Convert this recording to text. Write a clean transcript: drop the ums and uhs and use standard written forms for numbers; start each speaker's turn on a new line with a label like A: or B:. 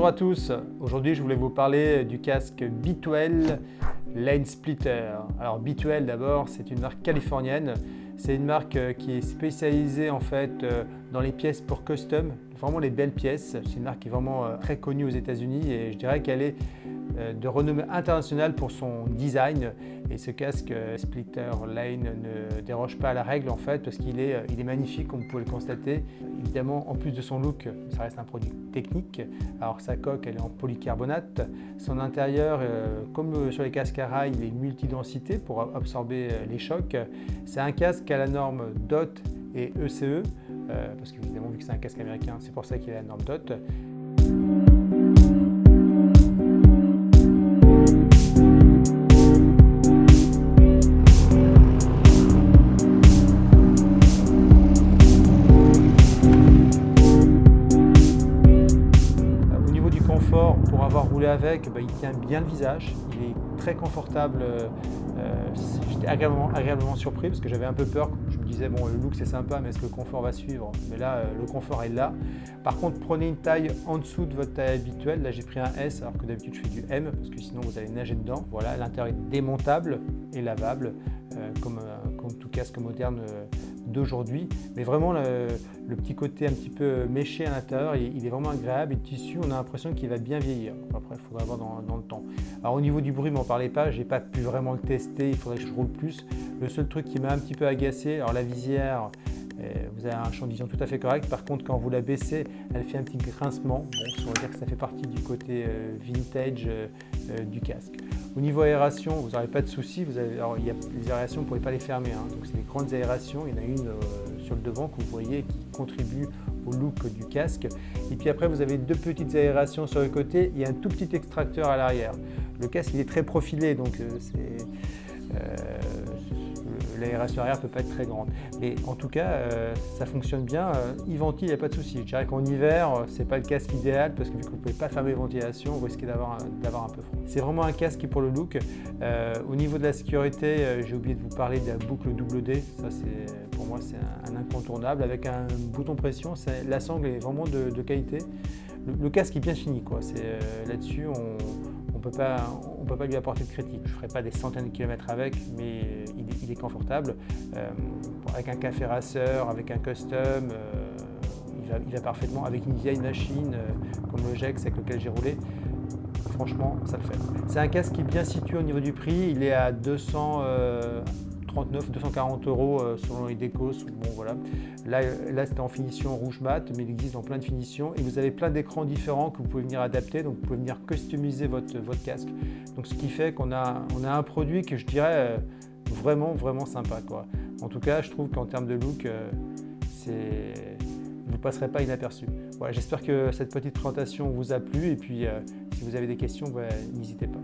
A: Bonjour à tous, aujourd'hui je voulais vous parler du casque B12 Lane Splitter. Alors B12 d'abord, c'est une marque californienne, c'est une marque qui est spécialisée en fait dans les pièces pour custom, vraiment les belles pièces. C'est une marque qui est vraiment très connue aux États-Unis et je dirais qu'elle est de renommée internationale pour son design. Et ce casque Splitter Lane ne déroge pas à la règle en fait parce qu'il est magnifique comme vous pouvez le constater. Évidemment, en plus de son look, ça reste un produit technique. Alors sa coque, elle est en polycarbonate. Son intérieur, comme sur les casques à rail, il est multidensité pour absorber les chocs. C'est un casque à la norme DOT et ECE, parce qu'évidemment, vu que c'est un casque américain, c'est pour ça qu'il est à la norme DOT. Pour avoir roulé avec, il tient bien le visage, il est très confortable. J'étais agréablement surpris parce que j'avais un peu peur. Je me disais, bon, le look c'est sympa, mais est-ce que le confort va suivre? Mais là, le confort est là. Par contre, prenez une taille en dessous de votre taille habituelle. Là, j'ai pris un S alors que d'habitude je fais du M parce que sinon vous allez nager dedans. Voilà, l'intérieur est démontable et lavable comme tout casque moderne d'aujourd'hui, mais vraiment le petit côté un petit peu méché à l'intérieur, il est vraiment agréable et le tissu, on a l'impression qu'il va bien vieillir. Après, il faudra voir dans le temps. Alors au niveau du bruit, m'en parlez pas, j'ai pas pu vraiment le tester, il faudrait que je roule plus. Le seul truc qui m'a un petit peu agacé, alors la visière, vous avez un champ de vision tout à fait correct. Par contre, quand vous la baissez, elle fait un petit grincement. Bon, on va dire que ça fait partie du côté vintage du casque. Au niveau aération, vous n'aurez pas de soucis. Alors, il y a les aérations, vous ne pourrez pas les fermer. Donc, c'est des grandes aérations. Il y en a une sur le devant que vous voyez qui contribue au look du casque. Et puis après, vous avez deux petites aérations sur le côté et un tout petit extracteur à l'arrière. Le casque, il est très profilé, donc l'aération arrière ne peut pas être très grande. Mais en tout cas, ça fonctionne bien. Il ventile, il n'y a pas de souci. Je dirais qu'en hiver, ce n'est pas le casque idéal parce que vu que vous ne pouvez pas fermer la ventilation, vous risquez d'avoir un peu froid. C'est vraiment un casque qui est pour le look. Au niveau de la sécurité, j'ai oublié de vous parler de la boucle double D. Ça, pour moi, c'est un incontournable. Avec un bouton pression, la sangle est vraiment de qualité. Le casque est bien fini, quoi. Là-dessus, on peut pas lui apporter de critique. Je ne ferai pas des centaines de kilomètres avec, mais il est confortable. Avec un café racer, avec un custom, il va parfaitement. Avec une vieille machine comme le Jex avec lequel j'ai roulé, franchement, ça le fait. C'est un casque qui est bien situé au niveau du prix. Il est à 239, 240 € selon les décos. Bon, voilà. Là c'est en finition rouge mat, mais il existe dans plein de finitions et vous avez plein d'écrans différents que vous pouvez venir adapter, donc vous pouvez venir customiser votre casque. Donc ce qui fait qu'on a un produit que je dirais vraiment sympa, quoi. En tout cas, je trouve qu'en termes de look, vous ne passerez pas inaperçu. Voilà, j'espère que cette petite présentation vous a plu et puis si vous avez des questions, n'hésitez pas.